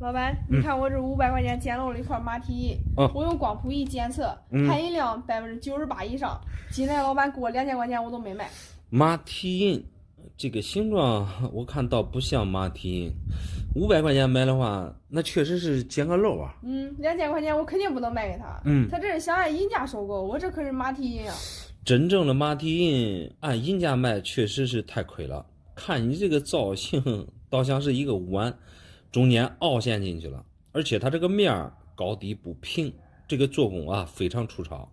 老板，你看我这500块钱捡漏了一块马蹄印，我用光谱仪检测，含银量98%以上。今天老板给我2000块钱，我都没卖。马蹄印这个形状我看倒不像马蹄印，500块钱买的话，那确实是捡个漏啊。2000块钱我肯定不能卖给他。他这是想按银价收购，我这可是马蹄印啊。真正的马蹄印按银价卖，确实是太亏了。看你这个造型，倒像是一个碗，中间凹陷进去了，而且它这个面高低不平，这个做工啊非常粗糙。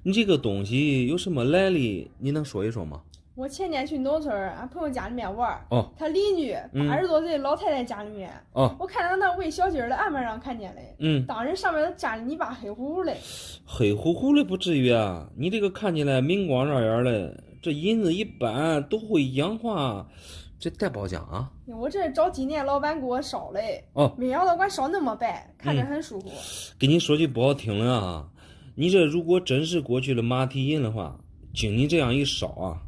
你这个东西有什么来历？你能说一说吗？我前天去农村俺朋友家里面玩，他邻居80多岁老太太家里面，我看着那喂小鸡儿的案板上看见嘞，当时上面都沾着泥巴黑乎乎嘞。黑乎乎的不至于啊，你这个看起来明光照眼的，这银子一般都会氧化，这带包浆啊。我这找今年老板给我烧嘞，没想到管烧那么白，看着很舒服。给你说句不好听的啊，你这如果真是过去的马蹄印的话，经你这样一烧啊，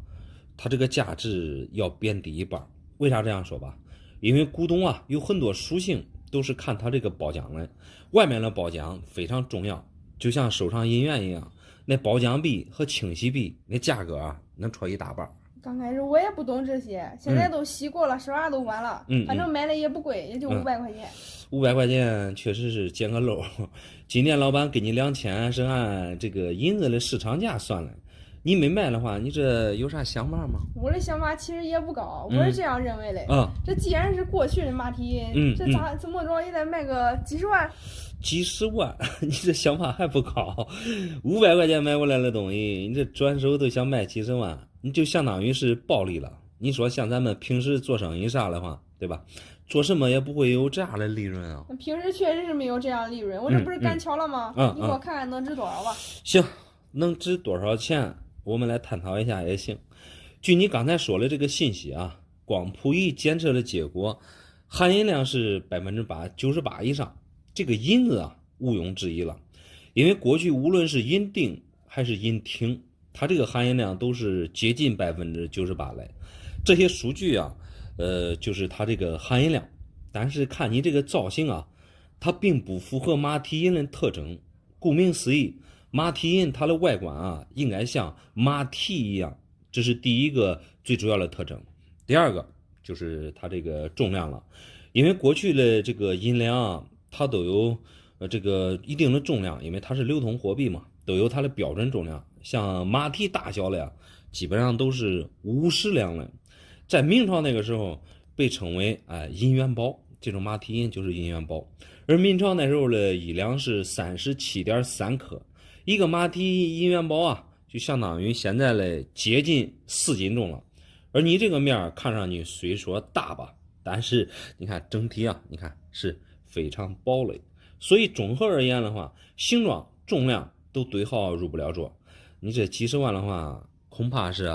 它这个价值要贬低一半。为啥这样说吧？因为古董啊有很多属性都是看它这个包浆的，外面的包浆非常重要，就像收藏银元一样，那包浆币和清洗币那价格啊能戳一大半。刚开始我也不懂这些，现在都习过了，手啥都管了。反正买的也不贵，也就500块钱。500块钱确实是捡个漏。今天老板给你2000是按这个银子的市场价算的，你没卖的话，你这有啥想法吗？我的想法其实也不高，我是这样认为的。这既然是过去的马蹄印，这怎么着也得卖个几十万。几十万，你这想法还不高。500块钱买过来的东西，你这转手都想卖几十万，你就相当于是暴利了。你说像咱们平时做生意啥的话，对吧？做什么也不会有这样的利润啊。平时确实是没有这样的利润，我这不是赶巧了吗？你给我看看能值多少吧。行，能值多少钱，我们来探讨一下也行。据你刚才说的这个信息啊，光谱仪检测的结果，含银量是98%以上。这个银子啊，毋庸置疑了，因为过去无论是银锭还是银挺，它这个含银量都是接近98%嘞。这些数据啊，就是它这个含银量。但是看你这个造型啊，它并不符合马蹄印的特征。顾名思义，马蹄印它的外观啊，应该像马蹄一样，这是第一个最主要的特征。第二个就是它这个重量了，因为过去的这个银两啊，它都有这个一定的重量，因为它是流通货币嘛，都有它的标准重量。像马蹄大小的呀，基本上都是50两的。在明朝那个时候被称为银元包，这种马蹄印就是银元包。而明朝那时候的1两是37.3克，一个马蹄银元包啊，就相当于现在的接近4斤重了。而你这个面看上去虽说大吧，但是你看整体啊，你看是非常薄的，所以综合而言的话，形状重量都对号入不了座。你这几十万的话，恐怕是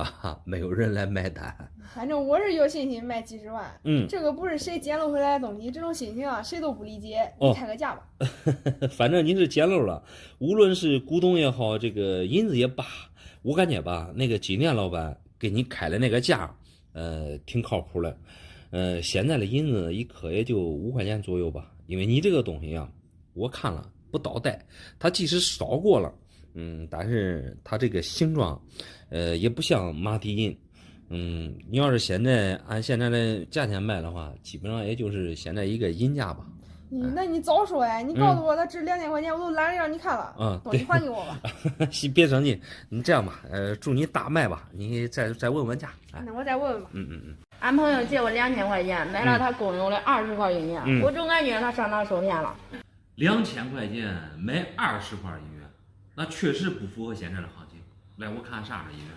没有人来买单。反正我是有信心卖几十万。这个不是谁捡漏回来的东西，这种心情啊，谁都不理解。你开个价吧。反正你是捡漏了，无论是古董也好，这个银子也罢，我感觉吧，那个金店老板给你开的那个价，挺靠谱的。现在的银子1颗也就5块钱左右吧，因为你这个东西啊，我看了不倒带，它即使烧过了，但是它这个形状，也不像马蹄印，你要是现在按现在的价钱卖的话，基本上也就是现在一个银价吧。那你早说呀！你告诉我他值2000块钱，我都懒得让你看了。东西还给我吧。别生气，你这样吧，祝你大卖吧，你再问问价。那我再问问吧。俺朋友借我2000块钱，买了他公有的20块银元，我总感觉他上当受骗了。2000块钱买20块银元，那确实不符合现在的行情。来，我看啥银元。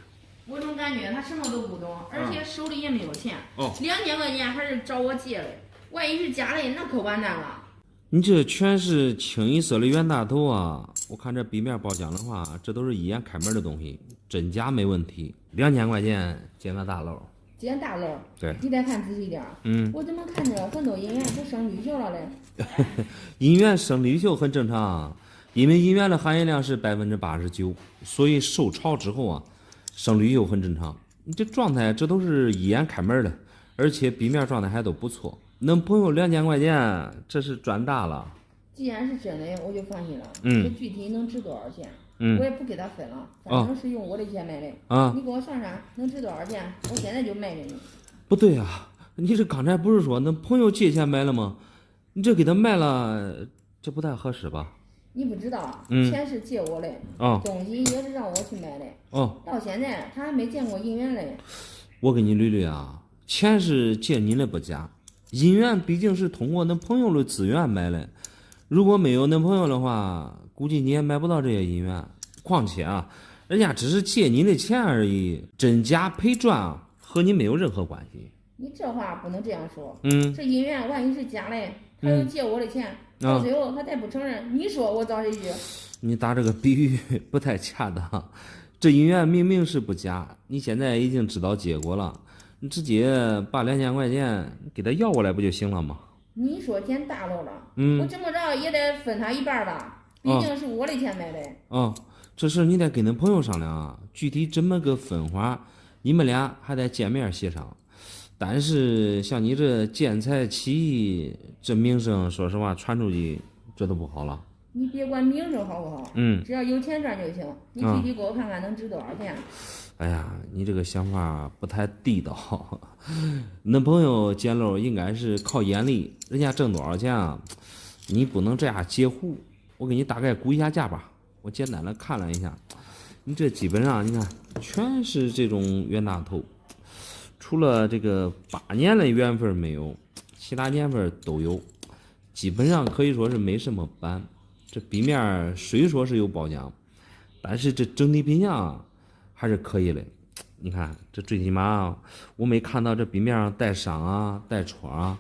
我总感觉他什么都不懂，而且手里也没有钱。2000块钱还是找我借的，万一是假的，那可完蛋了。你这全是清一色的冤大头啊！我看这壁面包浆的话，这都是一眼开门的东西，真假没问题。2000块钱捡个大漏。捡大漏，对，你得看仔细点。我怎么看着很多银元都生绿锈了嘞？银元生绿锈很正常，因为银元的含银量是89%，所以受潮之后啊，生绿釉很正常。你这状态，这都是一眼开门的，而且壁面状态还都不错。恁朋友2000块钱，这是赚大了。既然是真的，我就放心了。这具体能值多少钱？我也不给他分了，反正是用我的钱买的。你给我算算能值多少钱，我现在就卖给你。不对啊，你这刚才不是说恁朋友借钱买了吗？你这给他卖了，这不太合适吧？你不知道，钱是借我的，东西也是让我去买的。到现在他还没见过银元嘞。我跟你捋捋啊，钱是借你的不假，银元毕竟是通过恁朋友的资源买的。如果没有恁朋友的话，估计你也买不到这些银元。况且啊，人家只是借你的钱而已，真假赔赚啊，和你没有任何关系。你这话不能这样说。这银元万一是假的，他又借我的钱，到最后他再不承认，你说我遭谁去？你打这个比喻不太恰当。这银元明明是不假，你现在已经知道结果了，你直接把2000块钱给他要过来不就行了吗？你说捡大漏了，我这么着也得分他一半吧，毕竟是我的钱买的。这事你得跟恁朋友商量啊，具体怎么个分法，你们俩还得见面协商。但是像你这见财起意，这名声说实话传出去，这都不好了。你别管名声好不好，只要有钱赚就行。你具体给我看看能值多少钱？哎呀，你这个想法不太地道。恁朋友捡漏应该是靠眼力，人家挣多少钱啊？你不能这样截胡。我给你大概估一下价吧，我简单的看了一下，你这基本上你看全是这种冤大头，除了这个8年的缘分没有，其他年份都有，基本上可以说是没什么斑。这壁面虽说是有褒奖，但是这整体品相还是可以的。你看这最起码我没看到这壁面上带伤啊带戳啊，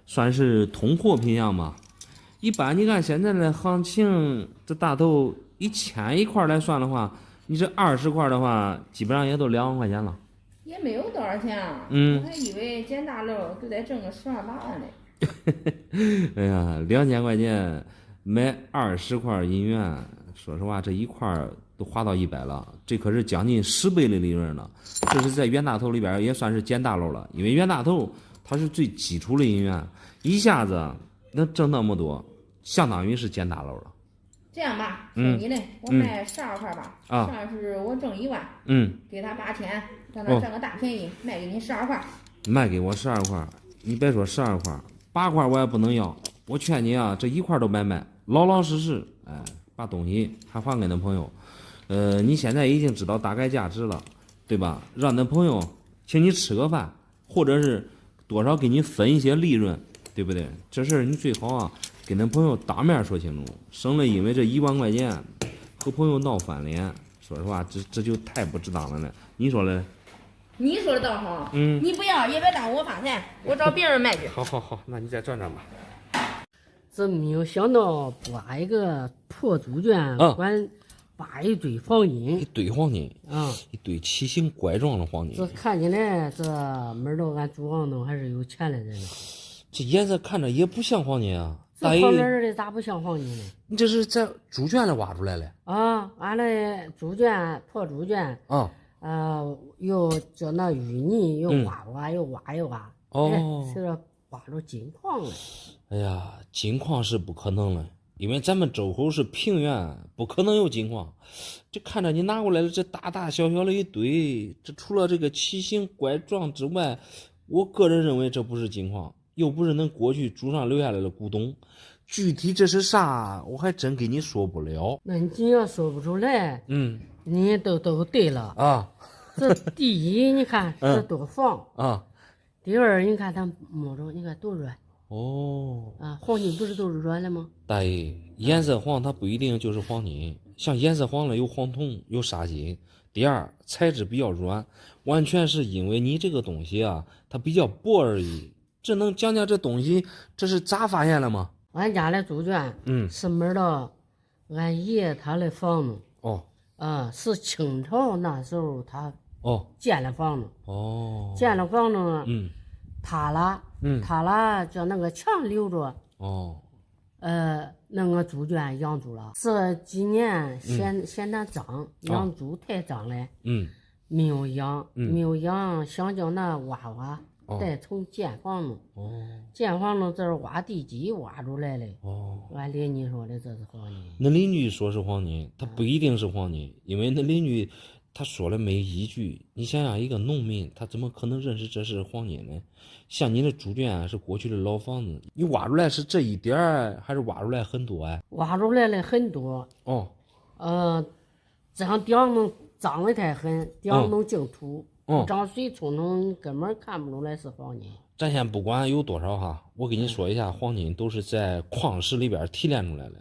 算是通货品相吧。一般你看现在的行情，这大头1000一块来算的话，你这20块的话基本上也都2万块钱了，也没有多少钱啊。我还以为捡大漏就得挣个12、8万嘞。哎呀，2000块钱买20块银元，说实话这一块都花到100了，这可是将近10倍的利润了。这是在冤大头里边也算是捡大漏了，因为冤大头它是最基础的银元，一下子能挣那么多，相当于是捡大漏了。这样吧，听你的，我卖12块吧。上是我挣1万，给他8000，让他占个大便宜，卖给你12块。卖给我12块，你别说12块，8块我也不能要。我劝你啊，这一块都别卖，老老实实，把东西还还给恁朋友。你现在已经知道大概价值了，对吧？让恁朋友请你吃个饭，或者是多少给你分一些利润，对不对？这事儿你最好啊，跟恁朋友当面说清楚，省了因为这1万块钱和朋友闹翻脸。说实话，这就太不值当了呢。你说嘞？你说的倒好，你不要也别耽误我发财，我找别人卖去。好，那你再转转吧。这没有想到挖一个破猪圈，管挖一堆黄金，一堆黄金一堆奇形怪状的黄金。这看起来这门道俺朱房东还是有钱的人呢。这颜色看着也不像黄金啊，这旁边的咋不像黄金呢？你这是在猪圈里挖出来的俺那猪圈破猪圈又叫那淤泥又挖又挖，是这挖着金矿了。哎呀，金矿是不可能了，因为咱们周口是平原，不可能有金矿。这看着你拿过来的这大大小小的一堆，这除了这个奇形怪状之外，我个人认为这不是金矿，又不是恁过去祖上留下来的古董。具体这是啥，我还真给你说不了。那你要说不出来，你都对了啊。这第一，你看这多黄啊；第二，你看它摸着，你看多软。黄金不是都是软的吗？大爷，颜色黄它不一定就是黄金，像颜色黄了有黄铜有砂金。第二，材质比较软，完全是因为你这个东西啊它比较薄而已。这能讲讲这东西这是咋发现了吗？俺家的猪圈是门的俺爷他的房子是清朝那时候他建了房子建了房子塌了叫那个墙留着那个猪圈养猪了。这几年嫌它脏，养猪太脏了没有养想叫那娃娃再从建房子，建房子这是挖地基挖出来的。俺邻居说的这是黄金。那邻居说是黄金，他不一定是黄金，因为那邻居他说了没依据。你想想，一个农民他怎么可能认识这是黄金呢？像你的猪圈是过去的老房子，你挖出来是这一点儿，还是挖出来很多啊？挖出来了很多。这样顶能脏的太狠，顶能净土。长水冲冲根本看不出来是黄金。咱先不管有多少哈，我跟你说一下，黄金都是在矿石里边提炼出来的。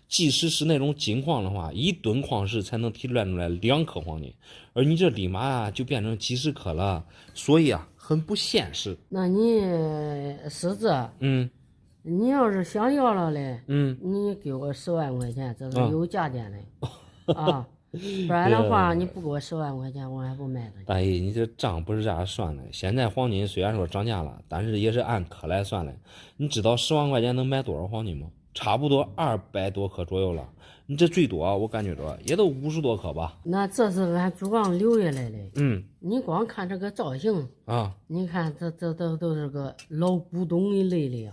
即使是那种金矿的话，1吨矿石才能提炼出来2克黄金，而你这立马就变成几十克了，所以啊，很不现实。那你狮子，你要是想要了嘞，你给我10万块钱，这是有价钱的啊。不然的话，你不给我10万块钱，我还不卖的。大爷，你这账不是这样算的。现在黄金虽然说涨价了，但是也是按克来算的。你知道10万块钱能买多少黄金吗？差不多200多克左右了。你这最多我感觉着也都50多克吧。那这是俺主刚留下来的。你光看这个造型啊，你看这都是个老古董一类的呀。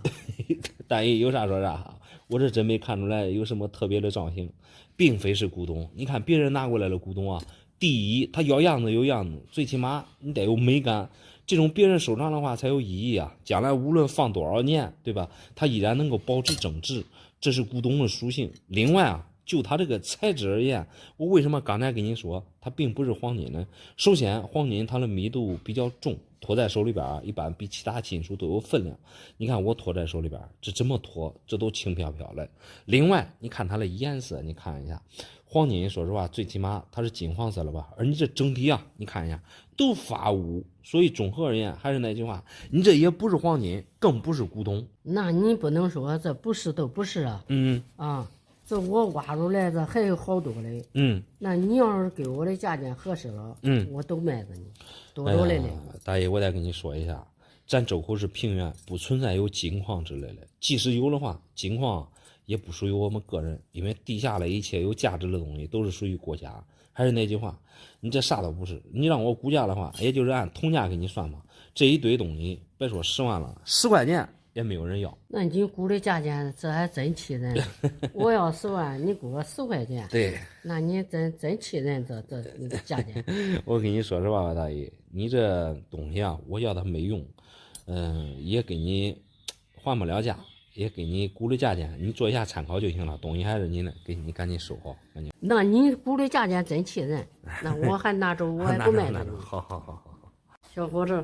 大爷有啥说啥，我这真没看出来有什么特别的造型。并非是古董，你看别人拿过来的古董啊，第一，他要样子有样子，最起码你得有美感，这种别人收藏的话才有意义啊。将来无论放多少年，对吧？它依然能够保持整治，这是古董的属性。另外啊，就它这个材质而言，我为什么刚才跟你说它并不是黄金呢？首先，黄金它的密度比较重，托在手里边一般比其他金属都有分量。你看我托在手里边，这么托，这都轻飘飘的。另外，你看它的颜色，你看一下，黄金说实话，最起码它是金黄色了吧？而你这整体啊，你看一下都发乌，所以综合而言，还是那句话，你这也不是黄金，更不是古董。那你不能说这不是都不是啊。这我挖出来这还有好多嘞。那你要是给我的价钱合适了，我都卖给你，多来嘞。大爷，我再跟你说一下，咱周口是平原，不存在有金矿之类的。即使有的话，金矿也不属于我们个人，因为地下的一切有价值的东西都是属于国家。还是那句话，你这啥都不是。你让我估价的话，也就是按铜价给你算吧。这一堆东西，别说10万了，10块钱也没有人要。那你估的价钱，这还真气人。我要10万，你给我10块钱。对，那你真气人，这价钱。我跟你说实话吧，大爷，你这东西啊，我要它没用，也给你还不了价，也给你估的价钱，你做一下参考就行了。东西还是你的，给你赶紧收好。那你估的价钱真气人，那我还拿走，我还不卖了。好。小伙子，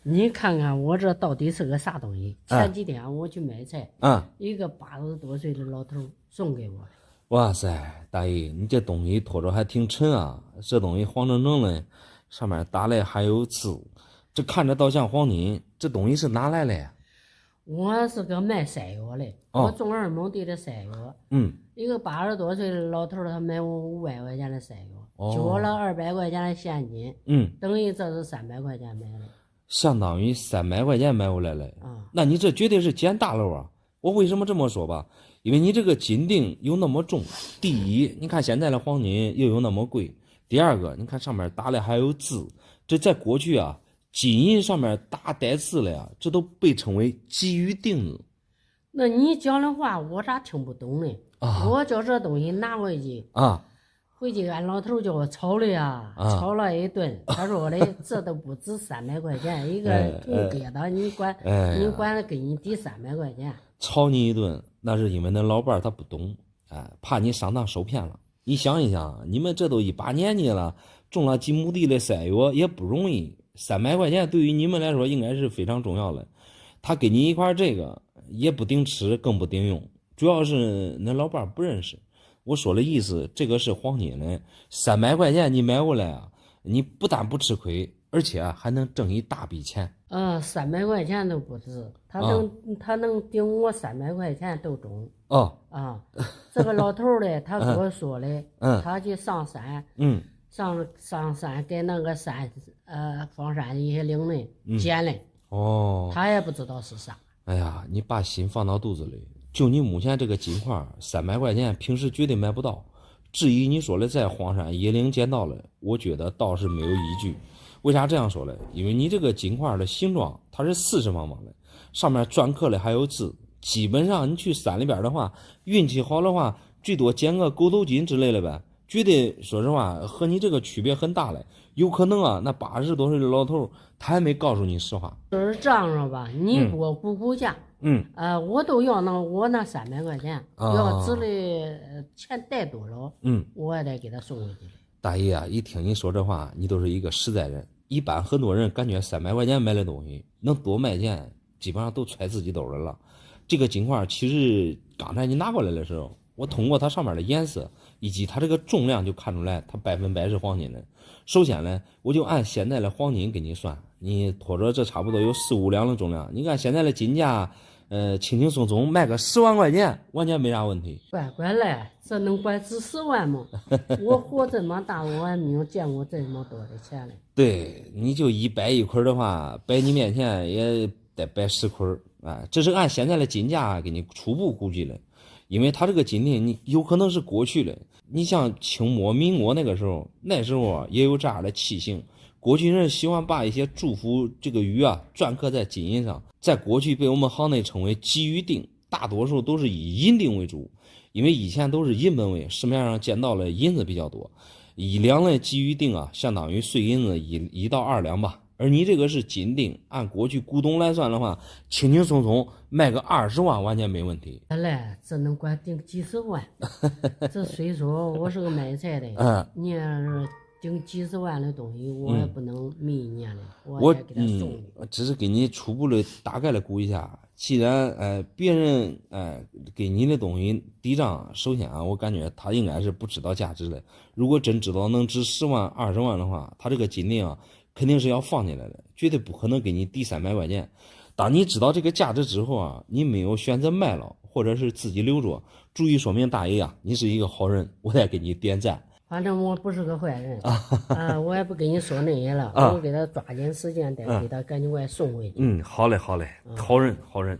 你看看我这到底是个啥东西？前几天我去买菜，一个80多岁的老头送给我的。哇塞，大爷，你这东西拖着还挺沉啊！这东西黄澄澄的，上面打来还有字，这看着倒像黄金。这东西是哪来的呀？我是个卖山药的，我种2亩地的山药。一个80多岁的老头他买我500块钱的山药，交了200块钱的现金。等于这是300块钱买的。相当于300块钱买回来了。那你这绝对是捡大漏啊！我为什么这么说吧？因为你这个金锭有那么重。第一，你看现在的黄金又有那么贵。第二个，你看上面打的还有字，这在过去啊，金银上面打带字了呀，这都被称为基于锭子。那你讲的话我咋听不懂呢？我叫这东西拿回去回去俺老头叫我炒的呀，炒了一顿。他说的这都不止300块钱一个铜疙瘩，你管给你抵300块钱。炒你一顿，那是因为那老伴他不懂，怕你上当受骗了。你想一想，你们这都18年纪了，种了几亩地的山药也不容易，300块钱对于你们来说应该是非常重要的。他给你一块这个也不顶吃，更不顶用，主要是那老伴不认识。我说的意思，这个是黄金的，300块钱你买回来啊，你不但不吃亏，而且还能挣一大笔钱。300块钱都不止，他能顶我300块钱都中。这个老头的他跟我说的，他去上山，上山给那个房山一些岭的捡的。他也不知道是啥。哎呀，你把心放到肚子里。就你目前这个金块，300块钱平时绝对买不到。至于你说的在荒山野岭捡到了，我觉得倒是没有依据。为啥这样说呢？因为你这个金块的形状它是40方方的，上面篆刻的还有字，基本上你去山里边的话，运气好的话，最多捡个狗头金之类的呗。觉得说实话和你这个区别很大嘞，有可能啊，那80多岁的老头他还没告诉你实话。就是这样说吧，你给我估价，我都要我那300块钱，要纸的钱带多少，我也得给他送回去。大爷啊，一听你说这话，你都是一个实在人。一般很多人感觉300块钱买的东西，能多卖钱，基本上都揣自己兜里了。这个金块其实刚才你拿过来的时候，我通过它上面的颜色以及它这个重量就看出来它100%是黄金的。首先呢，我就按现在的黄金给你算，你拖着这差不多有4、5两的重量，你看现在的金价轻轻松松卖个10万块钱，完全没啥问题。乖嘞，这能怪值10万吗？我活这么大，我还没有见过这么多的钱嘞。对，你就100块的话，摆你面前也得摆10块啊，这是按现在的金价给你初步估计了。因为它这个金锭你有可能是过去的，你像清末民国那时候也有这样的器型。过去人喜欢把一些祝福这个语啊篆刻在金银上，在过去被我们行内称为吉语锭，大多数都是以银锭为主，因为以前都是银本位，市面上见到了银子比较多。1两的吉语锭啊，相当于碎银子1到2两吧。而你这个是金锭，按过去古董来算的话，轻轻松松卖个20万完全没问题。来，这能管顶几十万？这虽说我是个卖菜的，你要是顶几十万的东西，我也不能迷你了，我也给他送。只是给你初步的大概的估一下。既然别人给你的东西抵账，首先啊，我感觉他应该是不知道价值的。如果真知道能值10万、20万的话，他这个金锭啊，肯定是要放进来的，绝对不可能给你抵300块钱。当你知道这个价值之后啊，你没有选择卖了，或者是自己留着，足以说明大爷啊，你是一个好人，我再给你点赞。反正我不是个坏人我也不跟你说那些了，我给他抓紧时间得给他赶紧给送回去。好嘞，好人。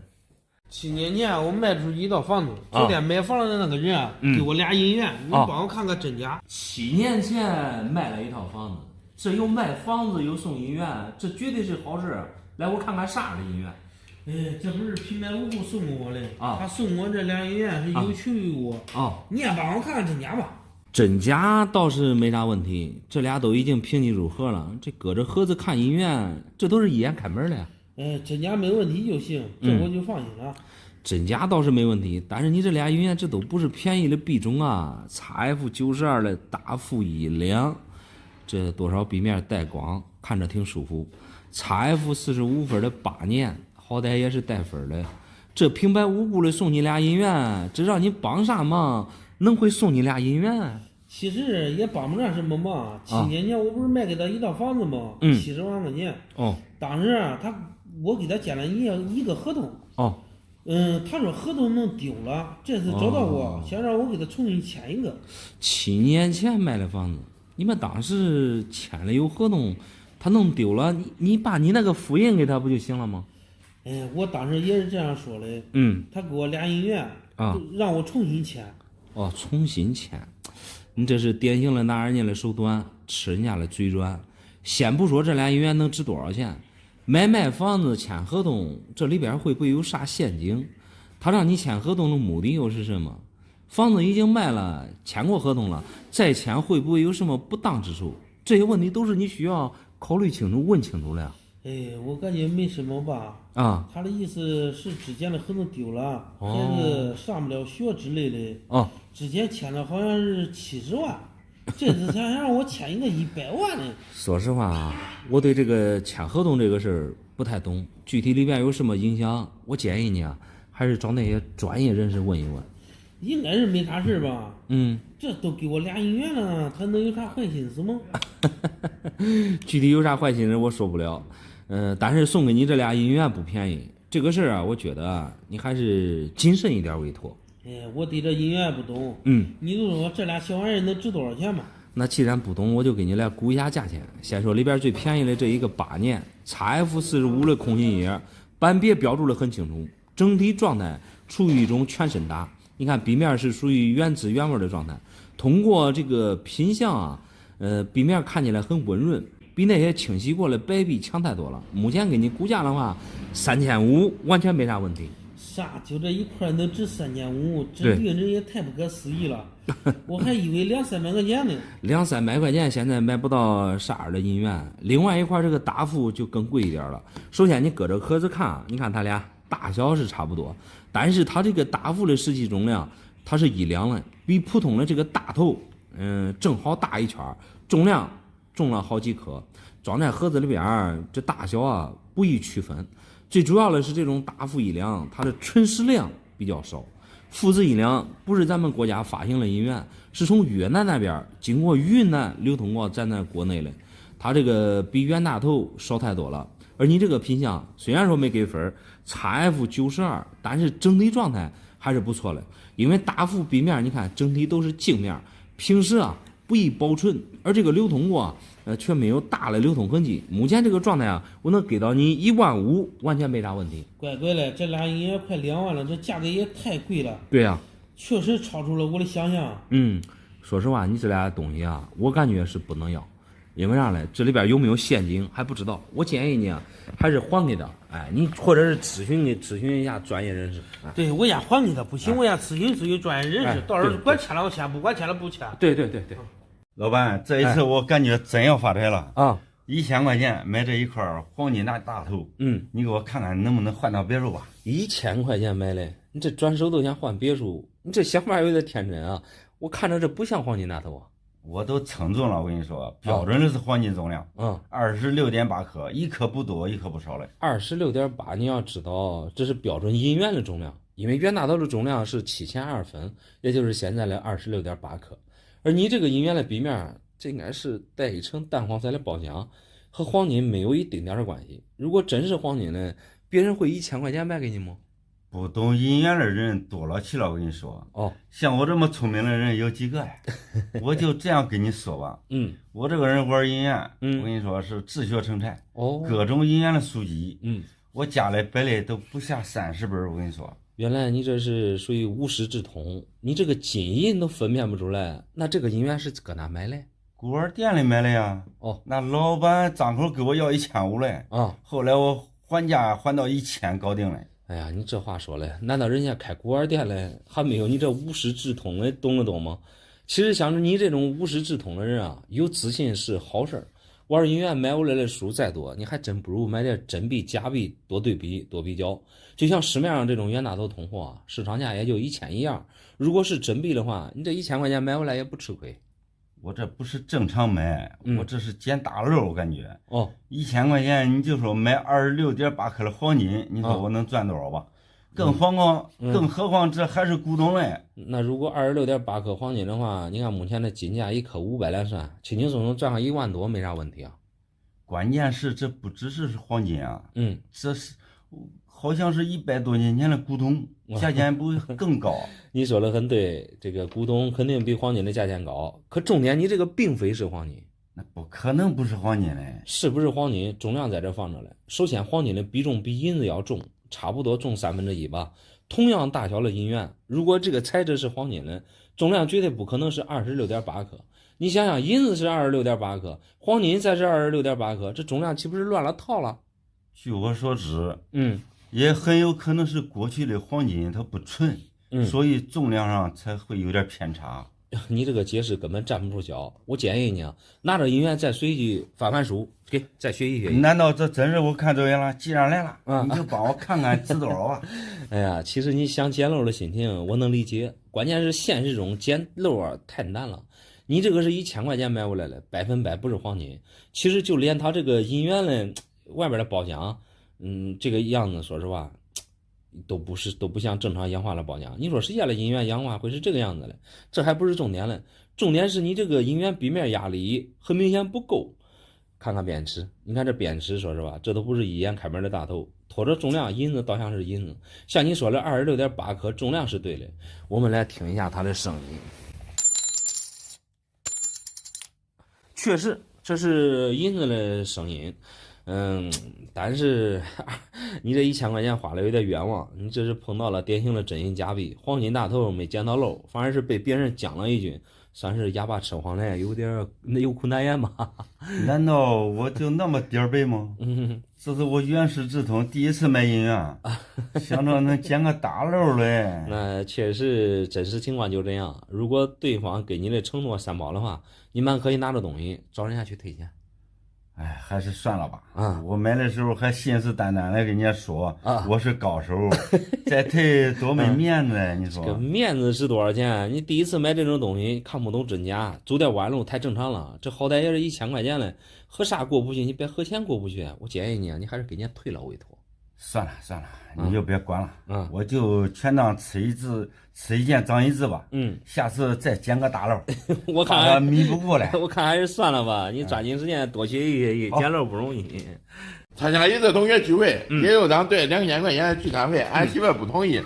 7年前我卖出去一套房子，昨天买房的那个人给我俩银元，你帮我看看真假。7年前卖了一套房子，这又卖房子又送银元，这绝对是好事。来，我看看啥的银元。这不是平白无故送给我的他送我这俩银元是有求于我你也帮我看看真假吧。真假倒是没啥问题，这俩都已经平进入盒了，这搁着盒子看银元，这都是一眼看门的呀。真假没问题就行，这我就放心了。真假倒是没问题，但是你这俩银元这都不是便宜的币种啊，XF92的大幅1两，这多少币面带光，看着挺舒服。XF45分的8年，好歹也是带分的。这平白无故的送你俩银元，这让你帮啥忙？能会送你俩银元？其实也帮不上什么忙。7年前我不是卖给他一套房子吗？70万块钱。当时我给他签了一个合同。他说合同能丢了，这次找到我，想让我给他重新签一个。7年前买的房子，你们当时签了有合同，他弄丢了，你把你那个复印给他不就行了吗？我当时也是这样说的。他给我俩银元让我重新签。重新签，你这是典型的拿人家的手短，吃人家的嘴软。先不说这俩银元能值多少钱，卖房子签合同，这里边会不会有啥陷阱？他让你签合同的目的又是什么？房子已经卖了，签过合同了，再签会不会有什么不当之处？这些问题都是你需要考虑清楚、问清楚了呀。我感觉没什么吧。他的意思是之前的合同丢了，孩子上不了学之类的。之前签的好像是70万，这次想让我签一个100万的。说实话我对这个签合同这个事儿不太懂，具体里边有什么影响，我建议你还是找那些专业人士问一问。应该是没啥事吧？这都给我俩银元了，他能有啥坏心思吗？具体有啥坏心思我说不了。但是送给你这俩银元不便宜，这个事儿我觉得你还是谨慎一点为妥。我对这银元不懂。你就说这俩小玩意儿能值多少钱吧？那既然不懂，我就给你来估一下价钱。先说里边最便宜的这一个8年 XF45的空心叶，板别标注的很清楚，整体状态处于一种全身打。你看壁面是属于原汁原味的状态，通过这个品相币面看起来很温润，比那些清洗过的白币强太多了。目前给你估价的话，3500完全没啥问题。啥？就这一块能值3500，这个人也太不可思议了。我还以为200-300块钱呢。200-300块钱现在买不到啥的银元。另外一块这个大副就更贵一点了。首先你搁这壳子看，你看它俩大小是差不多，但是它这个大副的实际重量它是1两的，比普通的这个大头正好大一圈，重量重了好几克，装在盒子里边，这大小啊不易区分。最主要的是这种大副1两，它的纯实量比较少。父子1两不是咱们国家发行的银元，是从越南那边经过云南流通过咱国内的，它这个比袁大头少太多了。而你这个品相虽然说没给分，XF92，但是整体状态还是不错的。因为大副壁面你看整体都是镜面，平时啊不易保存，而这个流通过却没有大的流通痕迹。目前这个状态啊，我能给到你15000，完全没啥问题。乖乖嘞，这俩银元快2万了，这价格也太贵了。对呀，确实超出了我的想象。说实话，你这俩东西啊，我感觉是不能要。因为啥呢？这里边有没有现金还不知道。我建议你啊，还是还给他。你或者是咨询一下专业人士。对，我也还给他，不行，我也咨询专业人士，到时候管签了我签，不管签了不签。对。老板，这一次我感觉真要发财了啊！1000块钱买这一块黄金大头，你给我看看能不能换到别墅吧？1000块钱买的，你这转手都想换别墅，你这想法有点天真啊！我看着这不像黄金大头啊。我都称重了，我跟你说，标准的是黄金重量，26.8克，一克不多，一克不少嘞。26.8，你要知道这是标准银元的重量，因为袁大头的重量是72分，也就是现在的26.8克。而你这个银元的壁面，这应该是带一层淡黄色的包浆，和黄金没有一丁点的关系。如果真是黄金呢，别人会1000块钱卖给你吗？不懂银元的人多了去了，我跟你说。像我这么聪明的人有几个呀？我就这样跟你说吧。我这个人玩银元，我跟你说是自学成才。各种银元的书籍，我家里摆的都不下30本，我跟你说。原来你这是属于无师自通，你这个金银都分辨不出来，那这个银元是搁哪买的？孤儿店里买的呀。那老板张口给我要1500嘞。后来我还价还到1000搞定了。哎呀，你这话说嘞，难道人家开孤儿店嘞，还没有你这无师自通的懂得懂吗？其实像你这种无师自通的人啊，有自信是好事儿。玩银元买回来的书再多，你还真不如买点真币假币，多对比多比较。就像市面上这种袁大头通货啊，市场价也就1000一样。如果是真币的话，你这1000块钱买回来也不吃亏。我这不是正常买，我这是捡大漏，我感觉。1000块钱你就说买26.8克的黄金，你说我能赚多少吧？更何况这还是古董嘞。那如果26.8克黄金的话，你看目前的金价1克500来算，轻轻松松赚个1万多没啥问题啊。关键是这不只是黄金啊，这是好像是100多年前的古董，价钱不会更高。你说的很对，这个古董肯定比黄金的价钱高，可重点你这个并非是黄金。那不可能不是黄金嘞。是不是黄金重量在这放着嘞？首先黄金的比重比银子要重，差不多重1/3吧。同样大小的银元，如果这个材质是黄金的，重量绝对不可能是26.8克。你想想，银子是26.8克，黄金才是26.8克，这重量岂不是乱了套了？据我所知，也很有可能是过去的黄金它不纯，所以重量上才会有点偏差。你这个解释根本站不住脚。我建议你啊，拿着银元再随去翻书，给再学一学。难道这真是我看走眼了？既然来了，你就帮我看看值多少吧。哎呀，其实你想捡漏的心情我能理解，关键是现实中捡漏啊太难了。你这个是1000块钱买回来的，100%不是黄金。其实就连它这个银元的外边的包浆，这个样子说实话都不像正常氧化的包浆。你说谁家的银元氧化会是这个样子的？这还不是重点了，重点是你这个银元壁面压力很明显不够。看看边尺，你看这边尺，说实话这都不是1眼开门的大头，拖着重量银子倒像是银子。像你说的26.8克重量是对的。我们来听一下它的声音。确实这是银子的声音，但是你这1000块钱花了有点冤枉，你这是碰到了典型的真银假币，黄金大头没捡到漏，反而是被别人讲了一句，算是哑巴吃黄连，有苦难言吧？难道我就那么点儿背吗？这是我元始智通第一次买银元，想着能捡个大漏嘞。那确实真实情况就这样，如果对方给你的承诺3包的话，你们可以拿着东西找人家去退钱。哎，还是算了吧。我买的时候还信誓旦旦的跟人家说，我是高手，再退多没面子。你说这个面子是多少钱？你第一次买这种东西看不懂真假，走点弯路太正常了。这好歹也是1000块钱嘞，和啥过不去？你别和钱过不去。我建议你，你还是给人家退了委托。算了，你就别管了。我就全当吃一堑长一智吧。下次再捡个大漏，我看弥补过来。我看还是算了吧，你抓紧时间多学习，捡漏不容易。参加一次同学聚会，也有张对2000块钱的聚餐费，俺媳妇不同意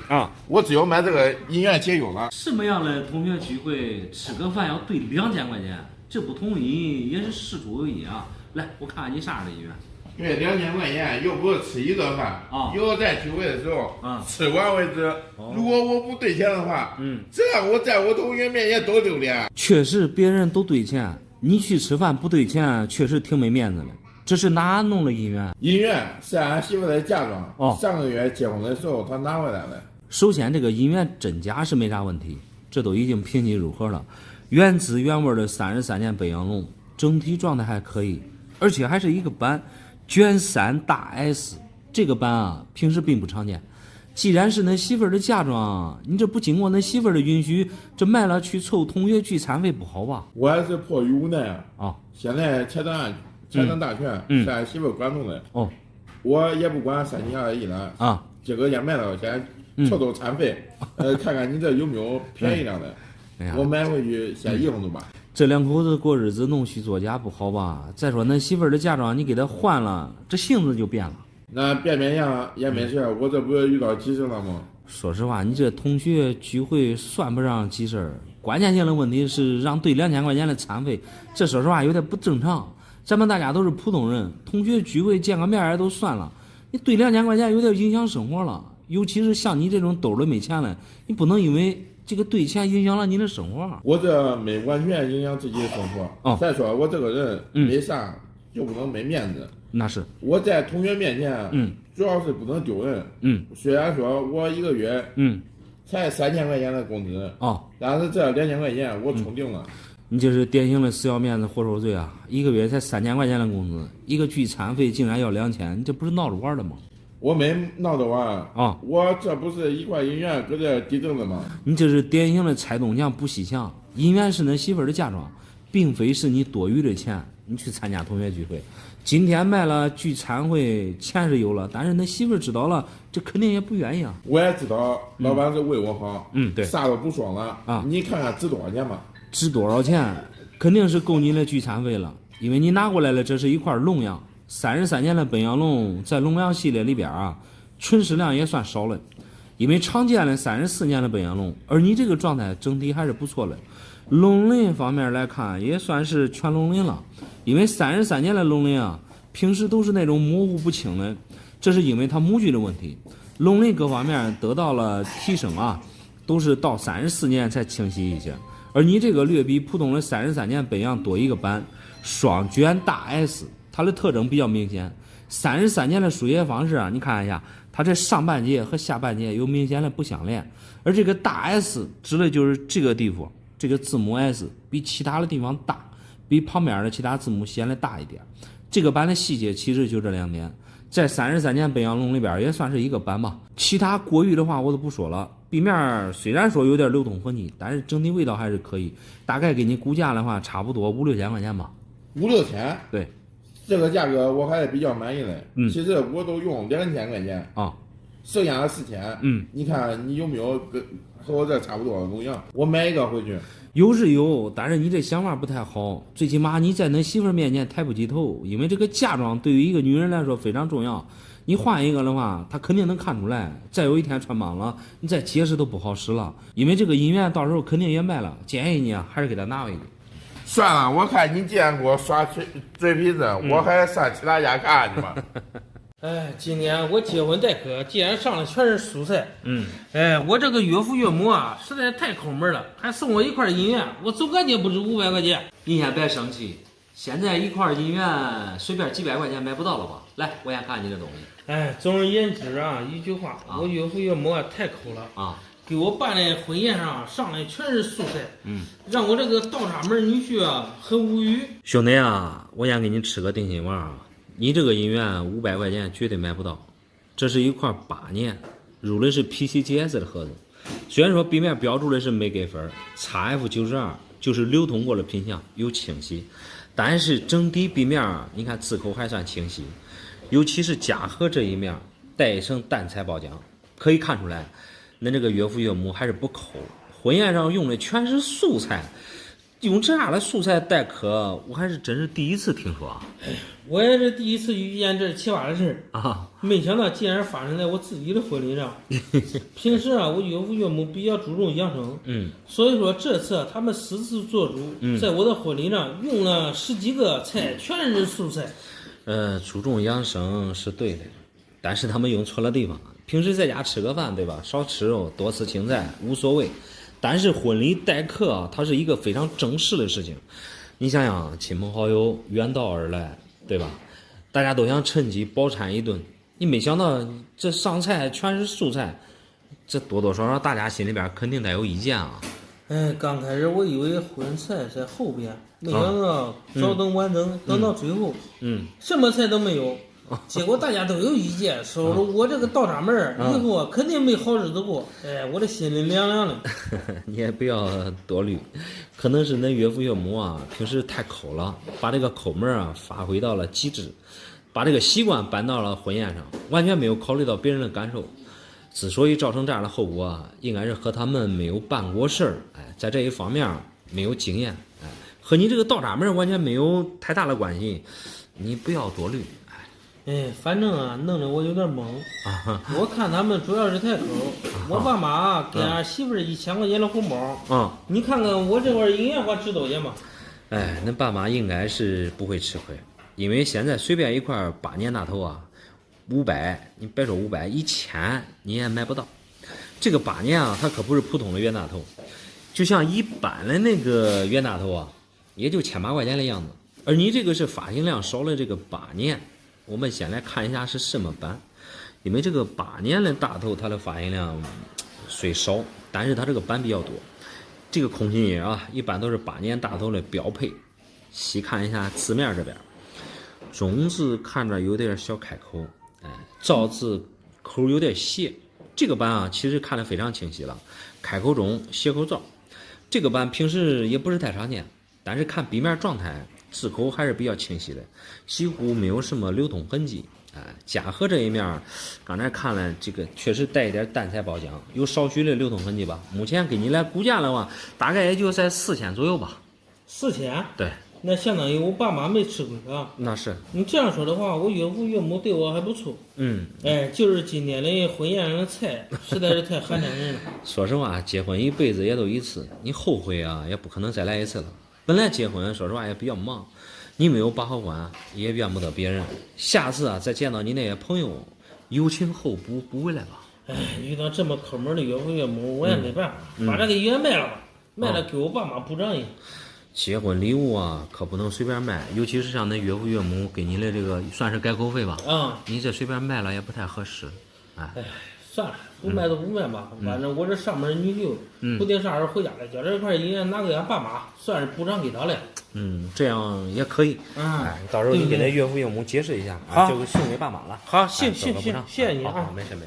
我只有买这个银元解忧了。什么样的同学聚会吃个饭要兑2000块钱？这不同意也是事出有因啊。来，我看看你啥样的银元。对，2000块钱又不是吃一顿饭以后在聚会的时候吃完为止。如果我不兑钱的话这样我在我同学面前多丢脸。确实别人都兑钱，你去吃饭不兑钱，确实挺没面子的。这是哪弄的银元？银元是俺媳妇的嫁妆上个月结婚的时候她拿回来的。首先这个银元真假是没啥问题，这都已经平静入盒了，原汁原味的33年北洋龙，整体状态还可以，而且还是一个版卷3大 S， 这个版啊平时并不常见。既然是恁媳妇儿的嫁妆，你这不经过恁媳妇儿的允许，这卖了去凑同学聚餐费不好吧？我还是迫于无奈现在财产大权是俺媳妇儿管控的我也不管3心2意了今个先卖了先凑餐费看看你这有没有便宜量的我买回去先应付吧。这两口子过日子弄虚作假不好吧？再说恁媳妇儿的嫁妆你给她换了，这性子就变了。那变样也没事我这不是遇到急事了吗？说实话，你这同学聚会算不上急事，关键性的问题是让兑2000块钱的餐费，这说实话有点不正常。咱们大家都是普通人，同学聚会见个面也都算了，你兑2000块钱有点影响生活了。尤其是像你这种兜里没钱了，你不能因为这个兑钱影响了你的生活。我这没完全影响自己的生活再说我这个人没啥就不能没面子。那是我在同学面前主要是不能丢人虽然说我一个月才3000块钱的工资但是这2000块钱我充定了你这是典型的死要面子活受罪啊！一个月才3000块钱的工资，一个聚餐费竟然要2000，你这不是闹着玩的吗？我没闹着玩我这不是1块银元搁这抵挣的吗？你这是典型的拆东墙补西墙，银元是恁媳妇儿的嫁妆，并非是你多余的钱，你去参加同学聚会。今天卖了聚餐会，钱是有了，但是恁媳妇儿知道了，这肯定也不愿意啊。我也知道老板是为我好对，啥都不说了你看看值多少钱吧？值多少钱？肯定是够你的聚餐费了，因为你拿过来了，这是一块龙样，33年的北洋龙，在龙阳系列里边纯食量也算少了，因为常见的34年的北洋龙，而你这个状态整体还是不错的。龙鳞方面来看，也算是全龙鳞了，因为33年的龙鳞平时都是那种模糊不清的，这是因为它模具的问题，龙鳞各方面得到了提升都是到34年才清晰一些。而你这个略比普通的33年北洋多一个版，双卷大 S， 它的特征比较明显。33年的书写方式你看一下，它这上半截和下半截有明显的不相连，而这个大 S 指的就是这个地方，这个字母 S 比其他的地方大，比旁边的其他字母显得大一点。这个版的细节其实就这2点，在33年北洋龙里边也算是一个版吧。其他过誉的话我都不说了，壁面虽然说有点流通痕迹，但是整体味道还是可以，大概给你估价的话差不多5-6千块钱吧。5-6千？对，这个价格我还是比较满意的其实我都用2000块钱剩下的4000你看你有没有和我这差不多的龙样？我买一个回去。有是有，但是你这想法不太好，最起码你在恁媳妇面前抬不起头，因为这个嫁妆对于一个女人来说非常重要，你换一个的话她肯定能看出来，再有一天穿帮了你再解释都不好使了，因为这个银元到时候肯定也卖了，建议你还是给她拿回去。算了，我看你既然给我刷嘴皮子，我还上其他家看去吧。哎，今年我结婚待客，既然上的全是蔬菜，哎，我这个岳父岳母啊，实在太抠门了，还送我一块银元，我总感觉不止500块钱。你先别生气，现在一块银元随便几百块钱买不到了吧？来，我先看你的东西。哎，总而言之啊，一句话，我岳父岳母啊太抠了啊，给我办的婚宴上来全是蔬菜，让我这个倒插门女婿啊很无语。兄弟啊，我先给你吃个定心丸啊。你这个银元500块钱绝对买不到，这是一块8年，入的是 PCGS 的合同。虽然说背面标注的是没给分 ，XF92 就是流通过的品相，有清晰，但是整体背面你看字口还算清晰，尤其是夹盒这一面带一层淡彩包浆，可以看出来，那这个岳父岳母还是不抠。婚宴上用的全是素菜。用这样的素菜待客，我还是真是第一次听说啊！我也是第一次遇见这奇葩的事啊！没想到竟然发生在我自己的婚礼上。平时啊，我岳父岳母比较注重养生，所以说这次他们私自做主，在我的婚礼上用了10几个菜，全是素菜。注重养生是对的，但是他们用错了地方。平时在家吃个饭，对吧？少吃肉，多吃青菜，无所谓。但是婚礼待客啊，它是一个非常正式的事情。你想想，亲朋好友远道而来，对吧？大家都想趁机饱餐一顿。你没想到这上菜全是素菜，这多多少少大家心里边肯定得有意见啊。哎，刚开始我以为荤菜在后边，没想到早等晚等，等到最后，什么菜都没有。结果大家都有意见，说我这个倒插门以后啊肯定没好日子过。哎，我这心里凉凉的。你也不要多虑，可能是那岳父岳母啊平时太抠了，把这个抠门啊发挥到了极致，把这个习惯搬到了婚宴上，完全没有考虑到别人的感受。之所以造成这样的后果啊，应该是和他们没有办过事儿，哎，在这一方面没有经验，哎，和你这个倒插门完全没有太大的关系，你不要多虑。哎，反正啊，弄得我有点懵。我看他们主要是太抠。我爸妈给俺媳妇儿1000块钱的红包。你看看我这块银元花值多少钱吧？哎，那爸妈应该是不会吃亏，因为现在随便一块8年大头啊，500，你别说500，1000你也买不到。这个8年啊，它可不是普通的冤大头，就像一般的那个冤大头啊，也就1800块钱的样子。而你这个是发行量少了这个8年。我们先来看一下是什么版，因为这个8年的大头它的发行量虽少，但是它这个版比较多。这个空心印啊，一般都是8年大头的标配。细看一下字面这边，中字看着有点小开口，哎，造字口有点斜。这个版啊，其实看得非常清晰了，开口中，斜口造。这个版平时也不是太常见，但是看笔面状态。字口还是比较清晰的，几乎没有什么流通痕迹。哎，夹盒这一面，刚才看了这个确实带一点淡彩包浆，有少许的流通痕迹吧。目前给你来估价的话，大概也就在4000左右吧。4000？对，那相当于我爸妈没吃亏啊。那是。你这样说的话，我岳父岳母对我还不错。哎，就是今天的婚宴上的菜实在是太寒碜人了。说实话，结婚一辈子也都一次，你后悔啊也不可能再来一次了。本来结婚说实话也比较忙，你没有把好关，也怨不得别人。下次啊再见到你那些朋友，有情后补，补回来吧。哎，遇到这么抠门的岳父岳母，我也没办法，把这个银元卖了吧，卖了给我爸妈补账一。结婚礼物啊可不能随便卖，尤其是像那岳父岳母给你的这个算是改口费吧。你这随便卖了也不太合适。哎，算了，不卖就不卖吧，反正我这上门女婿不定啥时候回家了，叫这块银元拿给俺爸妈，算是补偿给他了。这样也可以。哎，到时候你给他岳父岳母解释一下，就送给爸妈了。好，行，谢谢你啊。没事。